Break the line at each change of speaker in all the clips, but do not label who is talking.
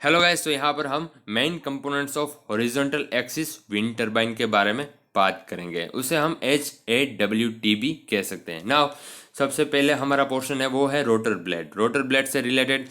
Hello guys, तो यहाँ पर हम main components of horizontal axis wind turbine के बारे में बात करेंगे। उसे हम HAWT भी कह सकते हैं। नाउ सबसे पहले हमारा पोर्शन है वो है रोटर ब्लेड। रोटर ब्लेड से रिलेटेड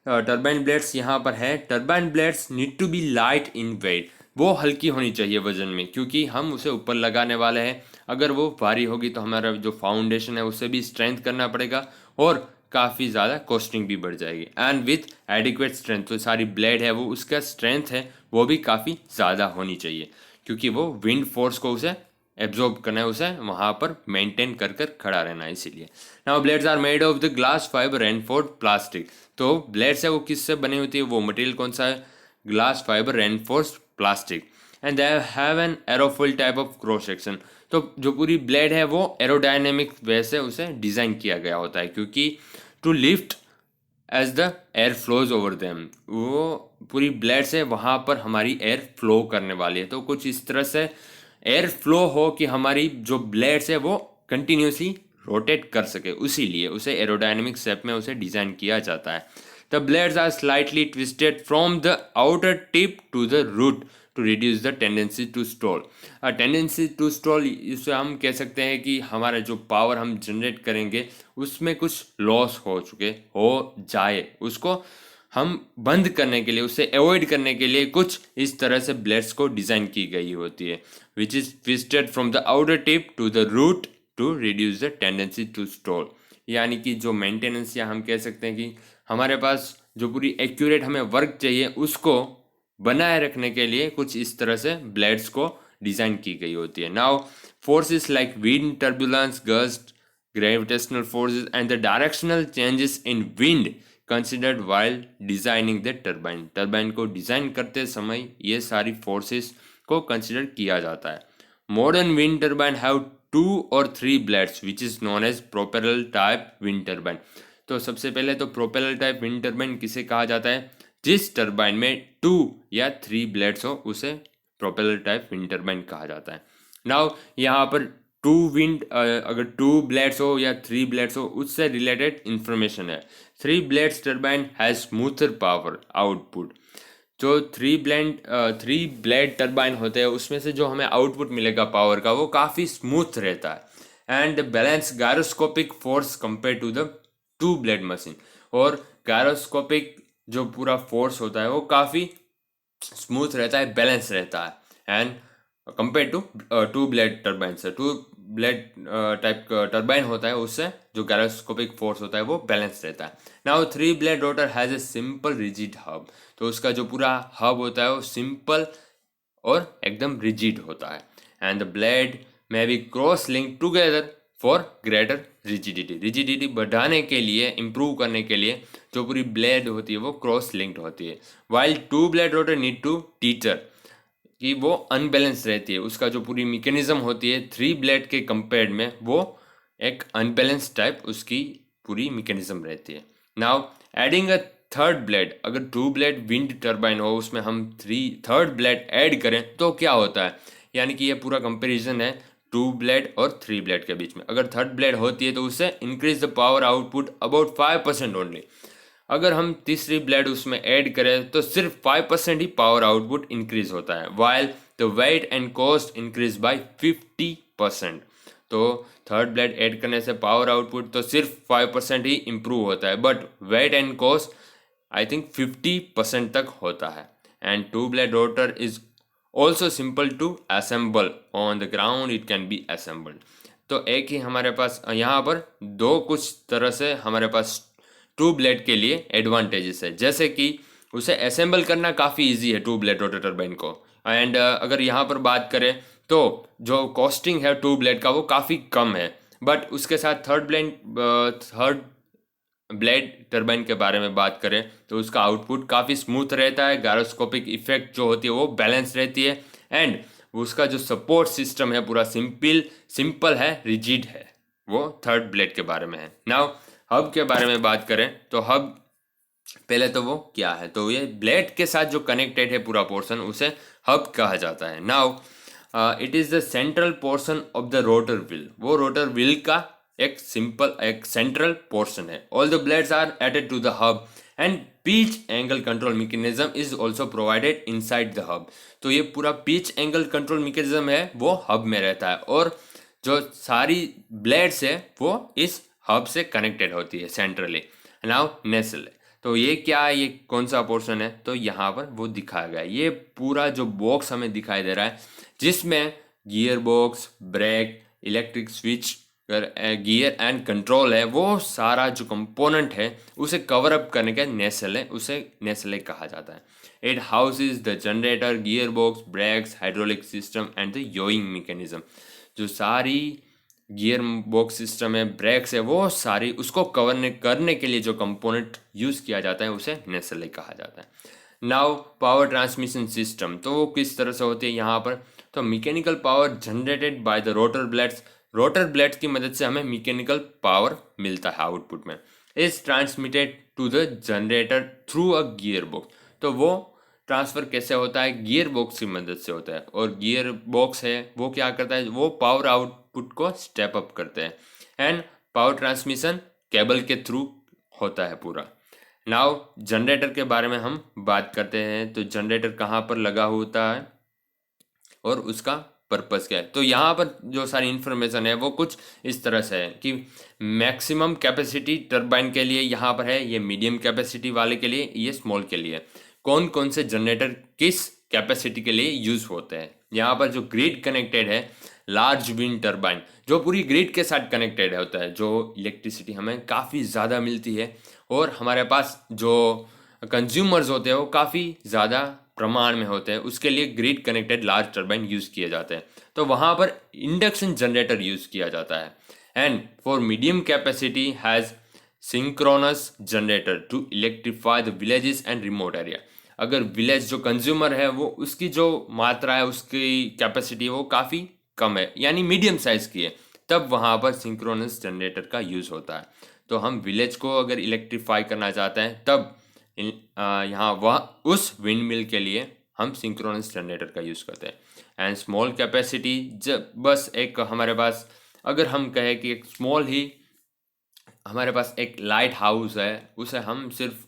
टरबाइन ब्लेड्स यहाँ पर है। Turbine blades need to be light in weight. वो हल्की होनी चाहिए वजन में, क्योंकि हम उसे ऊपर लगाने वाले हैं। अगर वो भारी होगी तो हमारा जो फाउंडेशन है उसे भी स्ट्रेंथ करना पड़ेगा और काफ़ी ज़्यादा कॉस्टिंग भी बढ़ जाएगी। एंड विथ एडिक्वेट स्ट्रेंथ, तो सारी ब्लेड है वो उसका स्ट्रेंथ है वो भी काफ़ी ज़्यादा होनी चाहिए, क्योंकि वो विंड फोर्स को उसे एब्जॉर्ब करना है, उसे वहाँ पर मेंटेन कर कर खड़ा रहना है। इसीलिए now blades are made of the glass fibre reinforced plastic. तो ब्लेड्स है वो किससे बनी होती है, वो मटेरियल कौन सा है, glass fibre reinforced plastic. And they have an aerofoil type of cross section. तो जो पूरी ब्लेड है वो एरोडायनेमिक वे से उसे डिज़ाइन किया गया होता है, क्योंकि to lift as the air flows over them, वो पूरी ब्लेड से वहाँ पर हमारी एयर फ्लो करने वाली है। तो कुछ इस तरह से एयर फ्लो हो कि हमारी जो ब्लेड्स है वो कंटिन्यूसली रोटेट कर सके, उसीलिए उसे एरोडायनेमिक शेप में उसे डिज़ाइन किया जाता है। The blades are slightly twisted from the outer tip to the root to reduce the tendency to stall. Tendency to stall, इसे हम कह सकते हैं कि हमारा जो पावर हम जनरेट करेंगे उसमें कुछ लॉस हो जाए, उसको हम बंद करने के लिए, उसे अवॉइड करने के लिए कुछ इस तरह से ब्लेड्स को डिज़ाइन की गई होती है, which is twisted from the outer tip to the root to reduce the tendency to stall. यानी कि जो मेंटेनेंस, या हम कह सकते हैं कि हमारे पास जो पूरी एक्यूरेट हमें वर्क चाहिए उसको बनाए रखने के लिए कुछ इस तरह से ब्लेड्स को डिज़ाइन की गई होती है। Now forces like wind turbulence, gust, gravitational forces and the directional changes in wind considered while designing the turbine। Turbine को डिज़ाइन करते समय ये सारी फोर्सेस को कंसिडर किया जाता है। Modern wind turbine have 2 or 3 blades which is known as propeller type wind turbine. तो सबसे पहले तो प्रोपेलर टाइप विंड टर्बाइन किसे कहा जाता है, जिस टर्बाइन में 2 या 3 ब्लेड्स हो उसे प्रोपेलर टाइप विंड टर्बाइन कहा जाता है। नाउ यहाँ पर अगर 2 ब्लेड्स हो या 3 ब्लेड्स हो उससे रिलेटेड इंफॉर्मेशन है। 3 blades turbine has smoother power output. जो 3 ब्लेड टर्बाइन होते हैं उसमें से जो हमें आउटपुट मिलेगा पावर का वो काफ़ी स्मूथ रहता है। And balance gyroscopic force compare to the 2 blade machine. और गायरोस्कोपिक जो पूरा फोर्स होता है वो काफ़ी स्मूथ रहता है, बैलेंस रहता है। And compare to 2 blade turbine से, 2 ब्लेड टाइप का टर्बाइन होता है उससे जो गायरोस्कोपिक फोर्स होता है वो बैलेंस रहता है। Now 3 blade rotor has a simple rigid hub. तो उसका जो पूरा हब होता है वो सिंपल और एकदम रिजिड होता है। एंड द ब्लेड में be cross link together for greater rigidity. Rigidity बढ़ाने के लिए, इम्प्रूव करने के लिए जो पूरी ब्लेड होती है वो क्रॉस लिंक्ड होती है। While 2 blade rotor need to teeter, कि वो अनबैलेंस रहती है, उसका जो पूरी मैकेनिज्म होती है 3 ब्लेड के कंपेयर्ड में वो एक अनबैलेंस टाइप उसकी पूरी मैकेनिज्म रहती है। Now adding a 3rd blade, अगर 2 ब्लेड विंड टर्बाइन हो उसमें हम 3rd ब्लेड ऐड करें तो क्या होता है, यानी कि ये पूरा कंपैरिजन है 2 ब्लेड और 3 ब्लेड के बीच में। अगर 3rd ब्लेड होती है तो उससे increase the power output about 5% only. अगर हम तीसरी ब्लेड उसमें ऐड करें तो सिर्फ 5% ही पावर आउटपुट इंक्रीज होता है, while the weight and cost increase by 50%। तो 3rd ब्लेड ऐड करने से पावर आउटपुट तो सिर्फ 5% ही इम्प्रूव होता है, but weight and cost I think 50% तक होता है। And 2 blade rotor is also simple to assemble on the ground, it can be assembled. तो एक ही हमारे पास यहाँ पर दो कुछ तरह से हमारे पास 2 ब्लेड के लिए एडवांटेजेस है, जैसे कि उसे असेंबल करना काफ़ी इजी है 2 ब्लेड रोटर टर्बाइन को। एंड अगर यहाँ पर बात करें तो जो कॉस्टिंग है 2 ब्लेड का वो काफ़ी कम है। बट उसके साथ थर्ड ब्लेड टर्बाइन के बारे में बात करें तो उसका आउटपुट काफ़ी स्मूथ रहता है, गायरोस्कोपिक इफेक्ट जो होती है वो बैलेंस रहती है। एंड उसका जो सपोर्ट सिस्टम है पूरा सिंपल है, रिजिड है। वो 3rd ब्लेड के बारे में है। नाउ हब के बारे में बात करें तो हब पहले तो वो क्या है, तो ये ब्लेड के साथ जो कनेक्टेड है पूरा पोर्शन उसे हब कहा जाता है। Now it is the central portion of the rotor wheel. वो रोटर व्हील का एक सेंट्रल पोर्शन है। All the blades are added to the hub and pitch angle control mechanism is also provided inside the hub. तो ये पूरा pitch angle control mechanism है वो hub में रहता है, और जो सारी ब्लेड्स है वो इस हब से कनेक्टेड होती है सेंट्रली। नाउ नेसल, तो ये क्या है, ये कौन सा पोर्शन है, तो यहाँ पर वो दिखाया गया है। ये पूरा जो बॉक्स हमें दिखाई दे रहा है जिसमें gear box, brake, electric switch, gear and control है, वो सारा जो कंपोनेंट है उसे कवर अप करने का नेसल है, उसे नेसल कहा जाता है। It houses the generator, gear box, brakes, hydraulic system and the yawing mechanism. जो सारी गियर बॉक्स सिस्टम है, ब्रेक्स है, वो सारी उसको कवर करने के लिए जो कंपोनेंट यूज़ किया जाता है उसे नेसल कहा जाता है। नाउ पावर ट्रांसमिशन सिस्टम, तो वो किस तरह से होती है यहाँ पर, तो mechanical power generated by the rotor blades. Rotor blades की मदद से हमें मैकेनिकल पावर मिलता है आउटपुट में। Is transmitted to the generator through a gear box. तो वो ट्रांसफ़र कैसे होता है, गियर बॉक्स की मदद से होता है, और गियर बॉक्स है वो क्या करता है, वो पावर आउटपुट को स्टेप अप करते हैं। एंड पावर ट्रांसमिशन केबल के थ्रू होता है पूरा। नाउ जनरेटर के बारे में हम बात करते हैं, तो जनरेटर कहाँ पर लगा होता है और उसका पर्पस क्या है। तो यहाँ पर जो सारी इन्फॉर्मेशन है वो कुछ इस तरह से है कि मैक्सिमम कैपेसिटी टरबाइन के लिए यहाँ पर है, ये मीडियम कैपेसिटी वाले के लिए, ये स्मॉल के लिए। कौन कौन से जनरेटर किस कैपेसिटी के लिए यूज होते हैं। यहाँ पर जो ग्रिड कनेक्टेड है, लार्ज विंड टरबाइन जो पूरी ग्रिड के साथ कनेक्टेड होता है, जो इलेक्ट्रिसिटी हमें काफ़ी ज़्यादा मिलती है, और हमारे पास जो कंज्यूमर्स होते हैं वो काफ़ी ज़्यादा प्रमाण में होते हैं, उसके लिए grid connected large turbine use किए जाते हैं। तो वहाँ पर इंडक्शन जनरेटर यूज़ किया जाता है। And for medium capacity has synchronous generator to electrify the villages and remote area. अगर विलेज जो कंज्यूमर है वो उसकी जो मात्रा है, उसकी कैपेसिटी है वो काफ़ी कम है, यानी मीडियम साइज़ की है, तब वहाँ पर सिंक्रोनस जनरेटर का यूज़ होता है। तो हम विलेज को अगर इलेक्ट्रीफाई करना चाहते हैं तब यहाँ वह उस विंड मिल के लिए हम सिंक्रोनस जनरेटर का यूज़ करते हैं। एंड स्मॉल कैपेसिटी, जब बस एक हमारे पास, अगर हम कहें कि एक स्मॉल ही हमारे पास एक लाइट हाउस है, उसे हम सिर्फ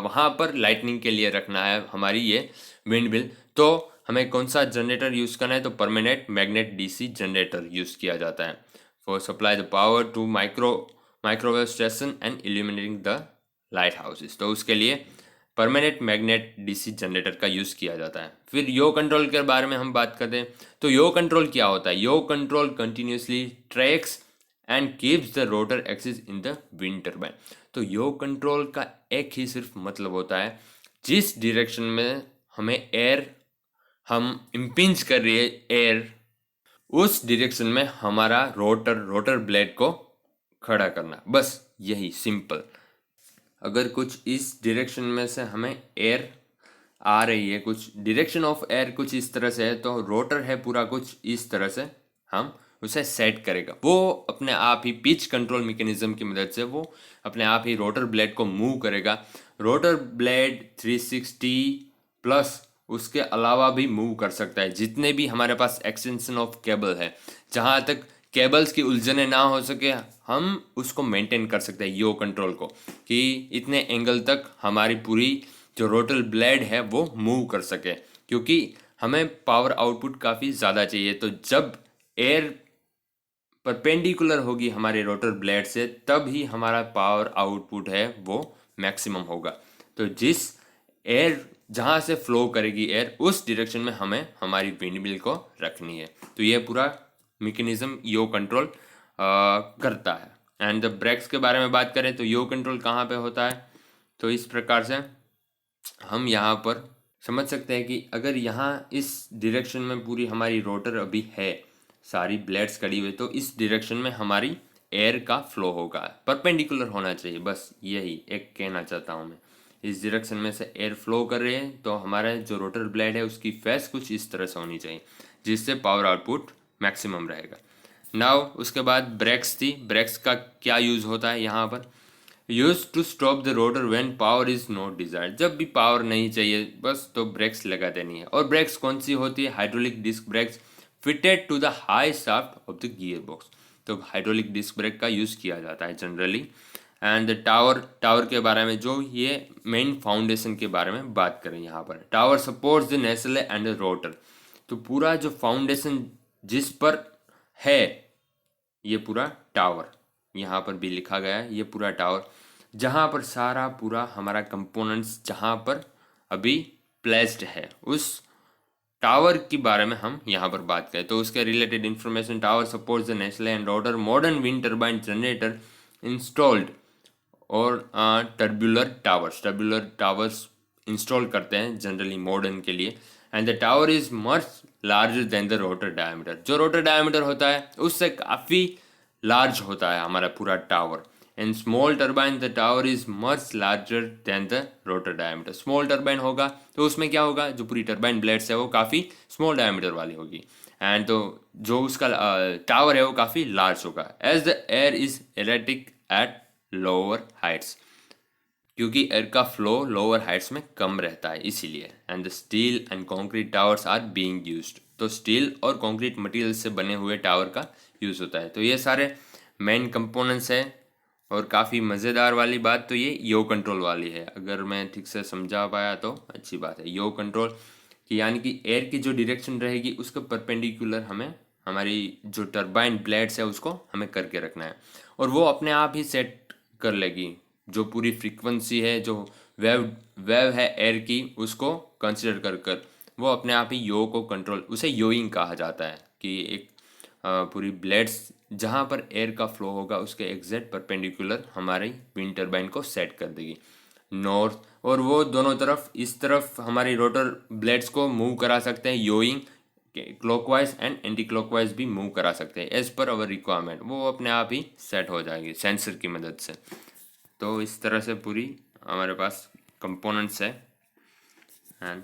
वहाँ पर लाइटनिंग के लिए रखना है हमारी ये विंड मिल, तो हमें कौन सा जनरेटर यूज़ करना है, तो permanent magnet DC generator use किया जाता है for supply the power to microwave station and illuminating the light houses. तो उसके लिए परमानेंट मैग्नेट डीसी जनरेटर का यूज़ किया जाता है। फिर यो कंट्रोल के बारे में हम बात करते हैं, तो यो कंट्रोल क्या होता है। Yaw control continuously tracks and keeps the rotor axis in the wind turbine. तो यो कंट्रोल का एक ही सिर्फ मतलब होता है, जिस डायरेक्शन में हमें एयर हम इम्पिंज कर रही है एयर, उस डायरेक्शन में हमारा रोटर ब्लेड को खड़ा करना, बस यही सिंपल। अगर कुछ इस डायरेक्शन में से हमें एयर आ रही है, कुछ डायरेक्शन ऑफ एयर कुछ इस तरह से है, तो रोटर है पूरा कुछ इस तरह से हम उसे सेट करेगा। वो अपने आप ही पिच कंट्रोल मैकेनिज्म की मदद से वो अपने आप ही रोटर ब्लेड को मूव करेगा। रोटर ब्लेड 360 प्लस उसके अलावा भी मूव कर सकता है, जितने भी हमारे पास एक्सटेंशन ऑफ केबल है, जहाँ तक केबल्स की उलझने ना हो सके, हम उसको मेंटेन कर सकते हैं यो कंट्रोल को, कि इतने एंगल तक हमारी पूरी जो रोटर ब्लेड है वो मूव कर सके, क्योंकि हमें पावर आउटपुट काफ़ी ज़्यादा चाहिए। तो जब एयर परपेंडिकुलर होगी हमारे रोटर ब्लेड से, तब ही हमारा पावर आउटपुट है वो मैक्सिमम होगा। तो जिस एयर जहाँ से फ्लो करेगी एयर, उस डायरेक्शन में हमें हमारी विंड मिल को रखनी है। तो ये पूरा मैकेनिज्म यो कंट्रोल करता है। एंड द ब्रेक्स के बारे में बात करें तो यो कंट्रोल कहाँ पे होता है, तो इस प्रकार से हम यहाँ पर समझ सकते हैं कि अगर यहाँ इस डायरेक्शन में पूरी हमारी रोटर अभी है, सारी ब्लेड्स कड़ी हुई, तो इस डायरेक्शन में हमारी एयर का फ्लो होगा, परपेंडिकुलर होना चाहिए, बस यही एक कहना चाहता हूँ मैं। इस डायरेक्शन में से एयर फ्लो कर रहे हैं, तो हमारा जो रोटर ब्लेड है उसकी फेस कुछ इस तरह से होनी चाहिए, जिससे पावर आउटपुट मैक्सिमम रहेगा। नाउ उसके बाद ब्रेक्स थी। ब्रेक्स का क्या यूज़ होता है यहाँ पर, use to stop the rotor when power is not desired. जब भी पावर नहीं चाहिए बस तो ब्रेक्स लगा देनी है। और ब्रेक्स कौन सी होती है, hydraulic disc brakes fitted to the high shaft of the gear box. तो हाइड्रोलिक डिस्क ब्रेक का यूज़ किया जाता है जनरली। एंड द टावर के बारे में, जो ये मेन फाउंडेशन के बारे में बात करें यहाँ पर। Tower supports the nacelle and the rotor. तो पूरा जो फाउंडेशन जिस पर है ये पूरा टावर, यहाँ पर भी लिखा गया है, ये पूरा टावर जहाँ पर सारा पूरा हमारा कंपोनेंट्स जहाँ पर अभी प्लेस्ड है, उस टावर के बारे में हम यहाँ पर बात करें तो उसके related information. Tower supports the nacelle and rotor modern wind turbine generator installed or tubular towers install करते हैं जनरली मॉडर्न के लिए। And the tower is much larger than the rotor diameter. जो रोटर डायमीटर होता है उससे काफ़ी large होता है हमारा पूरा tower. In small turbine the tower is much larger than the rotor diameter. Small turbine होगा तो उसमें क्या होगा, जो पूरी टर्बाइन ब्लेड्स है वो काफ़ी स्मॉल डायमीटर वाली होगी, एंड तो जो उसका टावर है वो काफ़ी लार्ज होगा। As the air is erratic at lower heights, क्योंकि एयर का फ्लो लोअर हाइट्स में कम रहता है इसीलिए। And the steel and concrete towers are being used. तो स्टील और कंक्रीट मटेरियल से बने हुए टावर का यूज़ होता है। तो ये सारे मेन कंपोनेंट्स हैं। और काफ़ी मज़ेदार वाली बात तो ये यो कंट्रोल वाली है, अगर मैं ठीक से समझा पाया तो अच्छी बात है। यो कंट्रोल कि यानी कि एयर की जो डायरेक्शन रहेगी उसके परपेंडिकुलर हमें हमारी जो टरबाइन ब्लेड्स है उसको हमें करके रखना है, और वो अपने आप ही सेट कर लेगी। जो पूरी फ्रीक्वेंसी है, जो वेव है एयर की, उसको कंसिडर कर कर वो अपने आप ही यो को कंट्रोल, उसे योइंग कहा जाता है कि एक पूरी ब्लेड्स जहाँ पर एयर का फ्लो होगा उसके एग्जैक्ट परपेंडिकुलर हमारी विंड टरबाइन को सेट कर देगी नॉर्थ। और वो दोनों तरफ, इस तरफ हमारी रोटर ब्लेड्स को मूव करा सकते हैं yawing, clockwise and anti clockwise भी मूव करा सकते हैं एज पर अवर रिक्वायरमेंट। वो अपने आप ही सेट हो जाएगी सेंसर की मदद से। तो इस तरह से पूरी हमारे पास कंपोनेंट्स है। एंड